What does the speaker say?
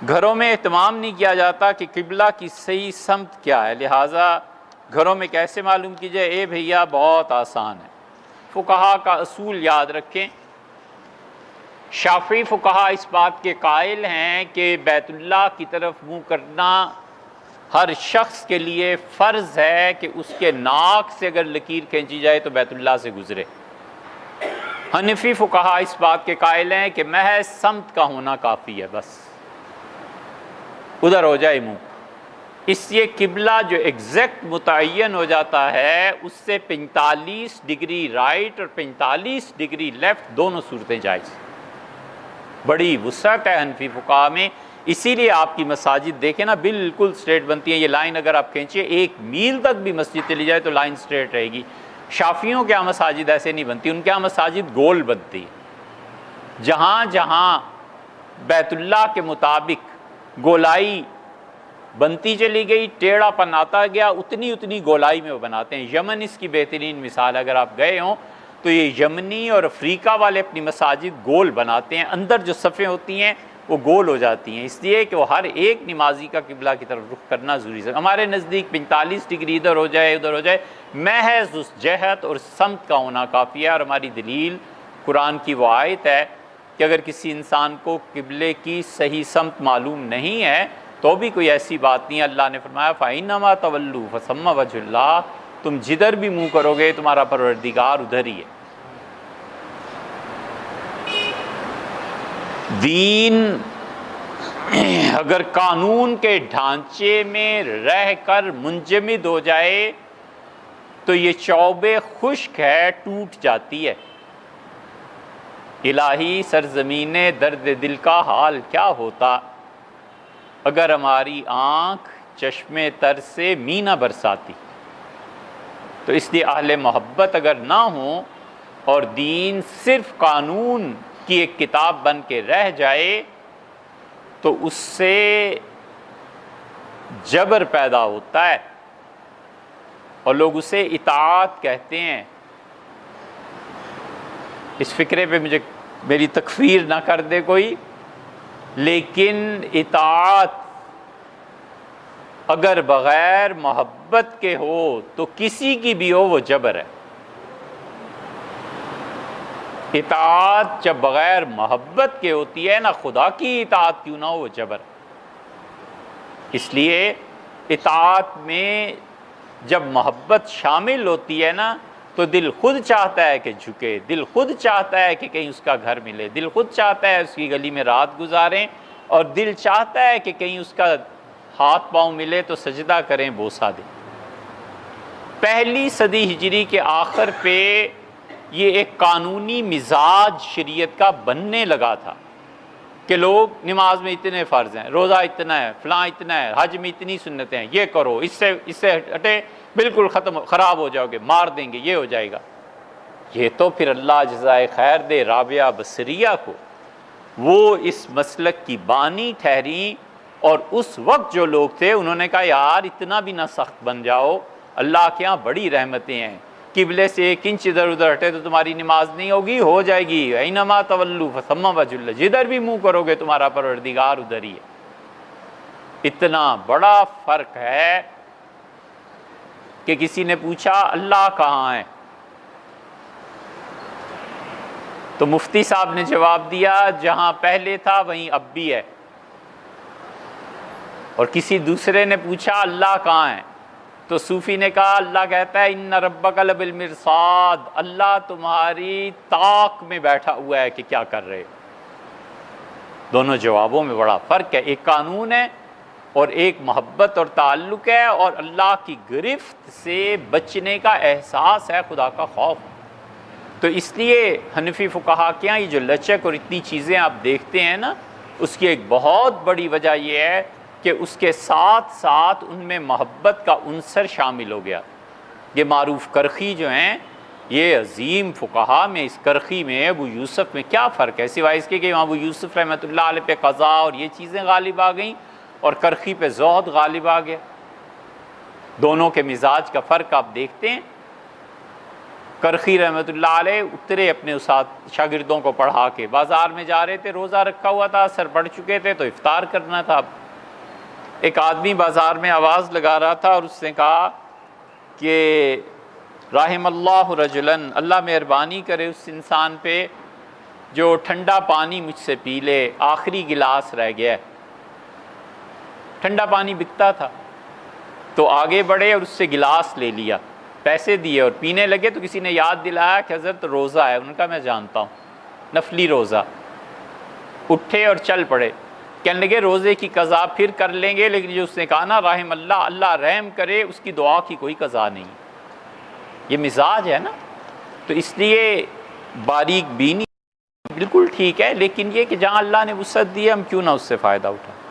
گھروں میں اہتمام نہیں کیا جاتا کہ قبلہ کی صحیح سمت کیا ہے، لہٰذا گھروں میں کیسے معلوم کی جائے؟ اے بھیا بہت آسان ہے، فقہا کا اصول یاد رکھیں۔ شافعی فقہا اس بات کے قائل ہیں کہ بیت اللہ کی طرف منہ کرنا ہر شخص کے لیے فرض ہے کہ اس کے ناک سے اگر لکیر کھینچی جائے تو بیت اللہ سے گزرے۔ حنفی فقہا اس بات کے قائل ہیں کہ محض سمت کا ہونا کافی ہے، بس ادھر ہو جائے منہ۔ اس لیے قبلہ جو ایگزیکٹ متعین ہو جاتا ہے اس سے 45 ڈگری رائٹ اور 45 ڈگری لیفٹ دونوں صورتیں جائز۔ بڑی وسعت ہے حنفی فقہا میں، اسی لیے آپ کی مساجد دیکھیں نا بالکل سٹریٹ بنتی ہیں۔ یہ لائن اگر آپ کھینچیے 1 میل تک بھی مسجد چلی جائے تو لائن سٹریٹ رہے گی۔ شافیوں کے ہاں مساجد ایسے نہیں بنتی، ان کے ہاں مساجد گول بنتی ہے۔ جہاں جہاں بیت اللہ کے مطابق گولائی بنتی چلی گئی، ٹیڑھا پن آتا گیا، اتنی گولائی میں وہ بناتے ہیں۔ یمن اس کی بہترین مثال، اگر آپ گئے ہوں تو یہ یمنی اور افریقہ والے اپنی مساجد گول بناتے ہیں، اندر جو صفیں ہوتی ہیں وہ گول ہو جاتی ہیں، اس لیے کہ وہ ہر ایک نمازی کا قبلہ کی طرف رخ کرنا ضروری ہے۔ ہمارے نزدیک 45 ڈگری ادھر ہو جائے ادھر ہو جائے، محض اس جہت اور سمت کا ہونا کافی ہے۔ اور ہماری دلیل قرآن کی وہ آیت ہے کہ اگر کسی انسان کو قبلے کی صحیح سمت معلوم نہیں ہے تو بھی کوئی ایسی بات نہیں ہے۔ اللہ نے فرمایا فَإِنَّمَا تَوَلُّوا فَثَمَّ وَجْهُ اللَّهِ، تم جدھر بھی منہ کرو گے تمہارا پروردگار ادھر ہی ہے۔ دین اگر قانون کے ڈھانچے میں رہ کر منجمد ہو جائے تو یہ چوب خشک ہے، ٹوٹ جاتی ہے۔ الہی سرزمین درد دل کا حال کیا ہوتا اگر ہماری آنکھ چشمے تر سے می نہ برساتی۔ تو اس لیے اہل محبت اگر نہ ہوں اور دین صرف قانون کی ایک کتاب بن کے رہ جائے تو اس سے جبر پیدا ہوتا ہے اور لوگ اسے اطاعت کہتے ہیں۔ اس فکرے پہ میری تکفیر نہ کر دے کوئی، لیکن اطاعت اگر بغیر محبت کے ہو تو کسی کی بھی ہو وہ جبر ہے۔ اطاعت جب بغیر محبت کے ہوتی ہے، نہ خدا کی اطاعت کیوں نہ ہو، وہ جبر ہے۔ اس لیے اطاعت میں جب محبت شامل ہوتی ہے نا تو دل خود چاہتا ہے کہ جھکے، دل خود چاہتا ہے کہ کہیں اس کا گھر ملے، دل خود چاہتا ہے اس کی گلی میں رات گزاریں، اور دل چاہتا ہے کہ کہیں اس کا ہاتھ پاؤں ملے تو سجدہ کریں، بوسہ دیں۔ پہلی صدی ہجری کے آخر پہ یہ ایک قانونی مزاج شریعت کا بننے لگا تھا کہ لوگ نماز میں اتنے فرض ہیں، روزہ اتنا ہے، فلاں اتنا ہے، حج میں اتنی سنتیں ہیں، یہ کرو، اس سے ہٹے بالکل ختم، خراب ہو جاؤ گے، مار دیں گے، یہ ہو جائے گا۔ یہ تو پھر اللہ جزائے خیر دے رابعہ بصریہ کو، وہ اس مسلک کی بانی ٹھہری، اور اس وقت جو لوگ تھے انہوں نے کہا یار اتنا بھی نہ سخت بن جاؤ، اللہ کے ہاں بڑی رحمتیں ہیں، قبلے سے 1 انچ ادھر ادھر ہٹے تو تمہاری نماز نہیں ہوگی، ہو جائے گی۔ اینما تولوا فثم وجہ اللہ، جدھر بھی منہ کرو گے تمہارا پروردگار ادھر ہی ہے۔ اتنا بڑا فرق ہے کہ کسی نے پوچھا اللہ کہاں ہے تو مفتی صاحب نے جواب دیا جہاں پہلے تھا وہیں اب بھی ہے، اور کسی دوسرے نے پوچھا اللہ کہاں ہے تو صوفی نے کہا اللہ کہتا ہے ان ربک لبالمرصاد، اللہ تمہاری طاق میں بیٹھا ہوا ہے کہ کیا کر رہے ہو۔ دونوں جوابوں میں بڑا فرق ہے، ایک قانون ہے اور ایک محبت اور تعلق ہے، اور اللہ کی گرفت سے بچنے کا احساس ہے، خدا کا خوف۔ تو اس لیے حنفی فقہا کے یہاں یہ جو لچک اور اتنی چیزیں آپ دیکھتے ہیں نا، اس کی ایک بہت بڑی وجہ یہ ہے کہ اس کے ساتھ ساتھ ان میں محبت کا عنصر شامل ہو گیا۔ یہ معروف کرخی جو ہیں، یہ عظیم فقہا میں اس کرخی میں ابو یوسف میں کیا فرق ہے، سوائے اس کے کہ ابو یوسف رحمۃ اللہ علیہ پہ قضا اور یہ چیزیں غالب آ گئیں اور کرخی پہ زہد غالب آ گیا۔ دونوں کے مزاج کا فرق آپ دیکھتے ہیں۔ کرخی رحمۃ اللہ علیہ اترے اپنے استاد شاگردوں کو پڑھا کے، بازار میں جا رہے تھے، روزہ رکھا ہوا تھا، سر پڑ چکے تھے تو افطار کرنا تھا۔ ایک آدمی بازار میں آواز لگا رہا تھا اور اس نے کہا کہ رحم اللہ رجلاً، اللہ مہربانی کرے اس انسان پہ جو ٹھنڈا پانی مجھ سے پی لے، آخری گلاس رہ گیا ہے۔ ٹھنڈا پانی بکتا تھا تو آگے بڑھے اور اس سے گلاس لے لیا، پیسے دیے اور پینے لگے تو کسی نے یاد دلایا کہ حضرت روزہ ہے۔ انہوں نے کہا میں جانتا ہوں، نفلی روزہ۔ اٹھے اور چل پڑے، کہنے لگے روزے کی قضا پھر کر لیں گے، لیکن جو اس نے کہا نا رحم اللہ، اللہ رحم کرے، اس کی دعا کی کوئی قضا نہیں۔ یہ مزاج ہے نا، تو اس لیے باریک بینی بالکل ٹھیک ہے، لیکن یہ کہ جہاں اللہ نے وسعت دی ہے ہم کیوں نہ اس سے فائدہ اٹھائیں۔